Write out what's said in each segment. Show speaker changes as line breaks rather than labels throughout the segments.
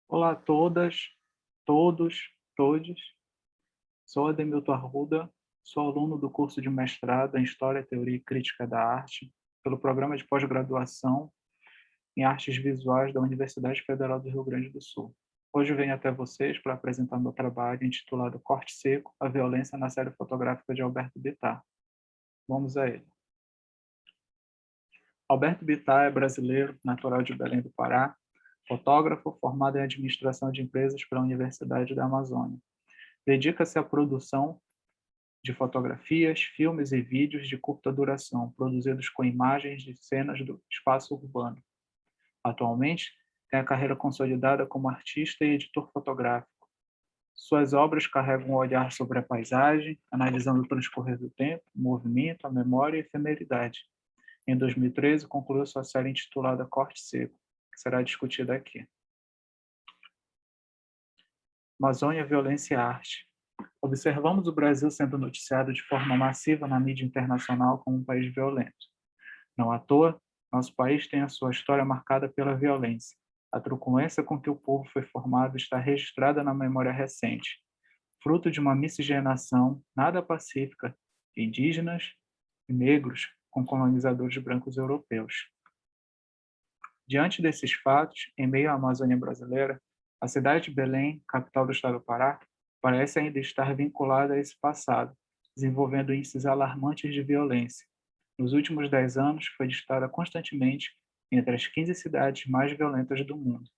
Olá a todas, todos, todes. Sou Ademilton Arruda, sou aluno do curso de mestrado em História, Teoria e Crítica da Arte, pelo programa de pós-graduação em Artes Visuais da Universidade Federal do Rio Grande do Sul. Hoje venho até vocês para apresentar meu trabalho intitulado Corte Seco, a violência na série fotográfica de Alberto Bittar. Vamos a ele. Alberto Bittar é brasileiro, natural de Belém do Pará, fotógrafo formado em administração de empresas pela Universidade da Amazônia. Dedica-se à produção de fotografias, filmes e vídeos de curta duração, produzidos com imagens de cenas do espaço urbano. Atualmente, tem a carreira consolidada como artista e editor fotográfico. Suas obras carregam um olhar sobre a paisagem, analisando o transcorrer do tempo, o movimento, a memória e a efemeridade. Em 2013, concluiu sua série intitulada Corte Seco, que será discutida aqui. Amazônia, Violência e Arte. Observamos o Brasil sendo noticiado de forma massiva na mídia internacional como um país violento. Não à toa, nosso país tem a sua história marcada pela violência. A truculência com que o povo foi formado está registrada na memória recente, fruto de uma miscigenação nada pacífica de indígenas e negros com colonizadores brancos europeus. Diante desses fatos, em meio à Amazônia brasileira, a cidade de Belém, capital do estado do Pará, parece ainda estar vinculada a esse passado, desenvolvendo índices alarmantes de violência. Nos últimos 10 anos, foi listada constantemente entre as 15 cidades mais violentas do mundo.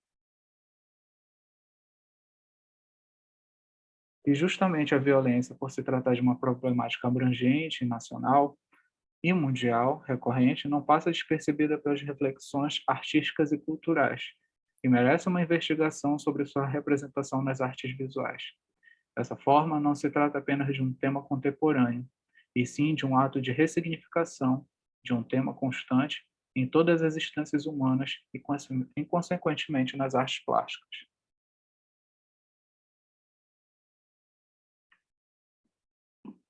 E justamente a violência, por se tratar de uma problemática abrangente, nacional e mundial, recorrente, não passa despercebida pelas reflexões artísticas e culturais, e merece uma investigação sobre sua representação nas artes visuais. Dessa forma, não se trata apenas de um tema contemporâneo, e sim de um ato de ressignificação de um tema constante em todas as instâncias humanas e, consequentemente, nas artes plásticas.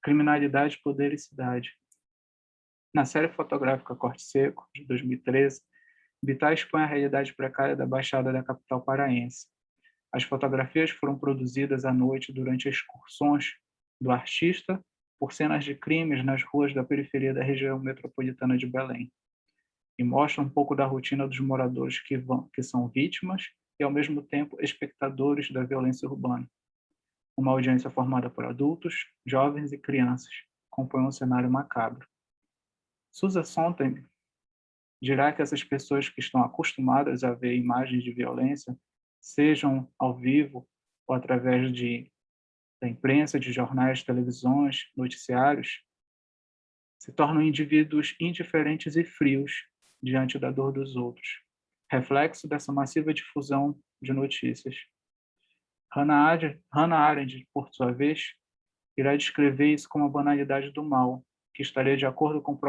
Criminalidade, Poder e Cidade. Na série fotográfica Corte Seco, de 2013, Bittar expõe a realidade precária da Baixada da capital paraense. As fotografias foram produzidas à noite durante excursões do artista por cenas de crimes nas ruas da periferia da região metropolitana de Belém, e mostram um pouco da rotina dos moradores que são vítimas e, ao mesmo tempo, espectadores da violência urbana. Uma audiência formada por adultos, jovens e crianças compõe um cenário macabro. Susan Sontag dirá que essas pessoas que estão acostumadas a ver imagens de violência, sejam ao vivo ou através da imprensa, de jornais, televisões, noticiários, se tornam indivíduos indiferentes e frios diante da dor dos outros, reflexo dessa massiva difusão de notícias. Hannah Arendt, por sua vez, irá descrever isso como a banalidade do mal, que estaria de acordo com o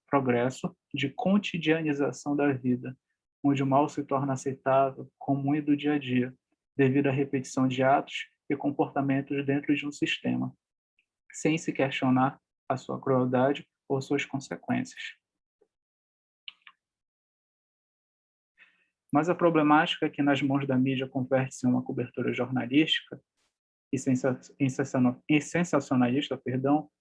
progresso de cotidianização da vida, onde o mal se torna aceitável, comum e do dia a dia, devido à repetição de atos e comportamentos dentro de um sistema, sem se questionar a sua crueldade ou suas consequências. Mas a problemática é que nas mãos da mídia converte-se em uma cobertura jornalística e sensacionalista,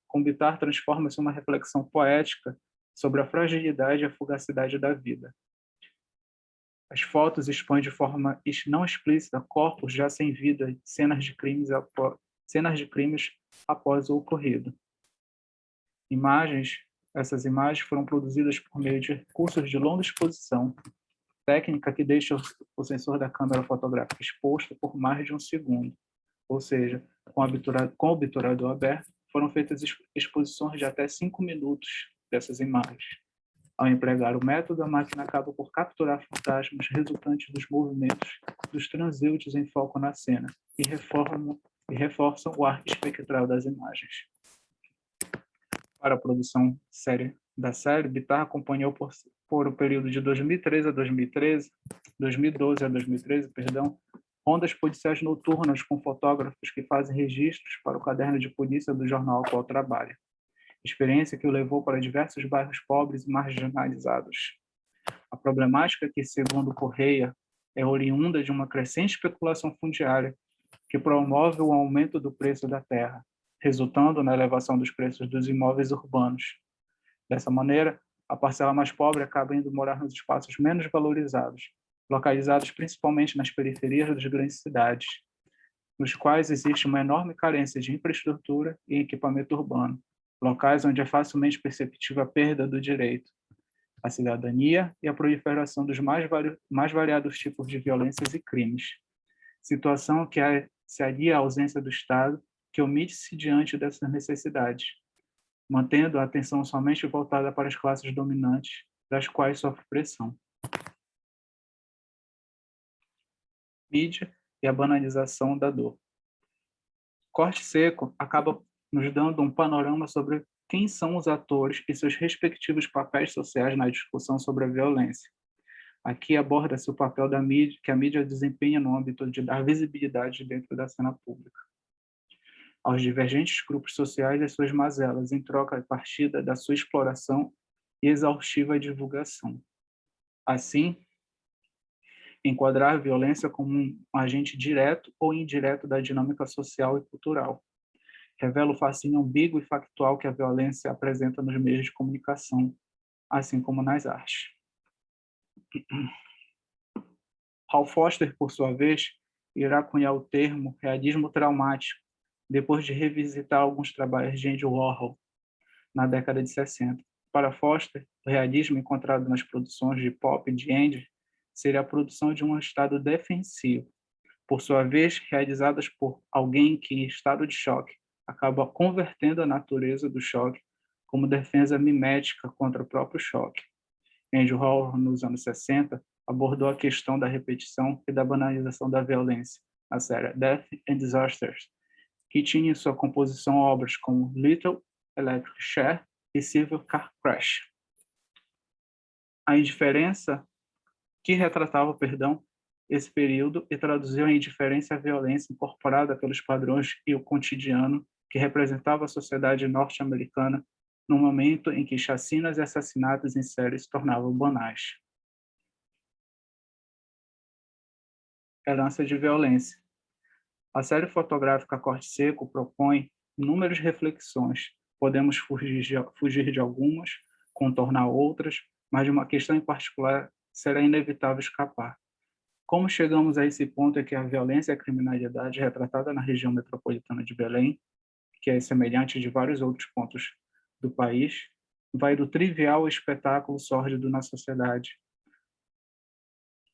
com Bittar transforma-se em uma reflexão poética sobre a fragilidade e a fugacidade da vida. As fotos expõem de forma não explícita corpos já sem vida, cenas de crimes após o ocorrido. Essas imagens foram produzidas por meio de recursos de longa exposição, técnica que deixa o sensor da câmera fotográfica exposto por mais de um segundo. Ou seja, com o obturador aberto, foram feitas exposições de até 5 minutos dessas imagens. Ao empregar o método, a máquina acaba por capturar fantasmas resultantes dos movimentos dos transeuntes em foco na cena e reforçam o ar espectral das imagens. Para a produção da série, Bittar acompanhou por o período de 2012 a 2013, rondas policiais noturnas com fotógrafos que fazem registros para o caderno de polícia do jornal ao qual trabalha. Experiência que o levou para diversos bairros pobres e marginalizados. A problemática que, segundo Correia, é oriunda de uma crescente especulação fundiária que promove o aumento do preço da terra, resultando na elevação dos preços dos imóveis urbanos. Dessa maneira, a parcela mais pobre acaba indo morar nos espaços menos valorizados, localizados principalmente nas periferias das grandes cidades, nos quais existe uma enorme carência de infraestrutura e equipamento urbano, locais onde é facilmente perceptível a perda do direito à cidadania e a proliferação dos mais variados tipos de violências e crimes. Situação que se alia à ausência do Estado, que omite-se diante dessas necessidades, mantendo a atenção somente voltada para as classes dominantes, das quais sofre pressão. Mídia e a banalização da dor. Corte Seco acaba nos dando um panorama sobre quem são os atores e seus respectivos papéis sociais na discussão sobre a violência. Aqui aborda-se o papel da mídia, que a mídia desempenha no âmbito de dar visibilidade dentro da cena pública aos divergentes grupos sociais e suas mazelas, em troca de partida da sua exploração e exaustiva divulgação. Assim, enquadrar a violência como um agente direto ou indireto da dinâmica social e cultural. Revela o fascínio ambíguo e factual que a violência apresenta nos meios de comunicação, assim como nas artes. Hal Foster, por sua vez, irá cunhar o termo realismo traumático, depois de revisitar alguns trabalhos de Andy Warhol, na década de 60. Para Foster, o realismo encontrado nas produções de pop de Andy seria a produção de um estado defensivo, por sua vez, realizadas por alguém que, em estado de choque, acaba convertendo a natureza do choque como defesa mimética contra o próprio choque. Andy Warhol, nos anos 60, abordou a questão da repetição e da banalização da violência, na série Death and Disasters, que tinha em sua composição obras como Little Electric Chair e Civil Car Crash. A indiferença que retratava, esse período e traduziu a indiferença e a violência incorporada pelos padrões e o cotidiano que representava a sociedade norte-americana no momento em que chacinas e assassinatos em série se tornavam banais. Herança de violência. A série fotográfica Corte Seco propõe inúmeras reflexões. Podemos fugir de algumas, contornar outras, mas de uma questão em particular será inevitável escapar. Como chegamos a esse ponto é que a violência e a criminalidade retratada na região metropolitana de Belém, que é semelhante de vários outros pontos do país, vai do trivial ao espetáculo sórdido na sociedade.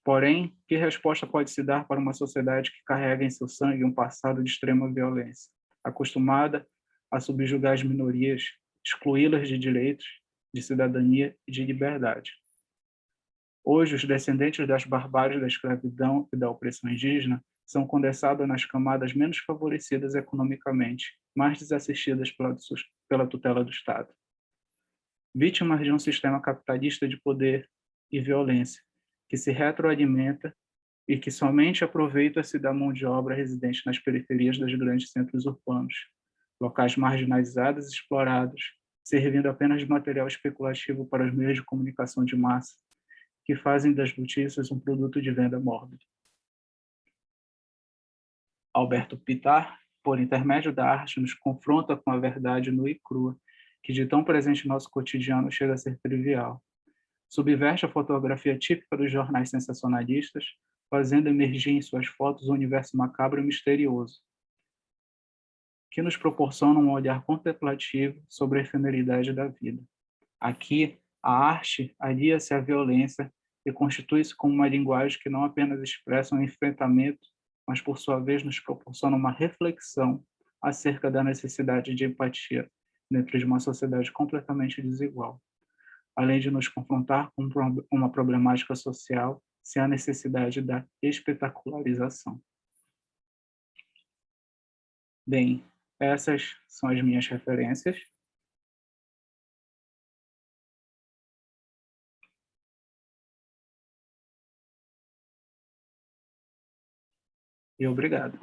Porém, que resposta pode se dar para uma sociedade que carrega em seu sangue um passado de extrema violência, acostumada a subjugar as minorias, excluí-las de direitos, de cidadania e de liberdade? Hoje, os descendentes das barbáries da escravidão e da opressão indígena são condensados nas camadas menos favorecidas economicamente, mais desassistidas pela tutela do Estado. Vítimas de um sistema capitalista de poder e violência, que se retroalimenta e que somente aproveita-se da mão de obra residente nas periferias dos grandes centros urbanos, locais marginalizados e explorados, servindo apenas de material especulativo para os meios de comunicação de massa, que fazem das notícias um produto de venda mórbido. Alberto Pitar, por intermédio da arte, nos confronta com a verdade nua e crua, que de tão presente em nosso cotidiano chega a ser trivial. Subverte a fotografia típica dos jornais sensacionalistas, fazendo emergir em suas fotos um universo macabro e misterioso, que nos proporciona um olhar contemplativo sobre a efemeridade da vida. Aqui, a arte alia-se à violência e constitui-se como uma linguagem que não apenas expressa um enfrentamento, mas, por sua vez, nos proporciona uma reflexão acerca da necessidade de empatia dentro de uma sociedade completamente desigual, além de nos confrontar com uma problemática social sem a necessidade da espetacularização. Bem, essas são as minhas referências. E obrigado.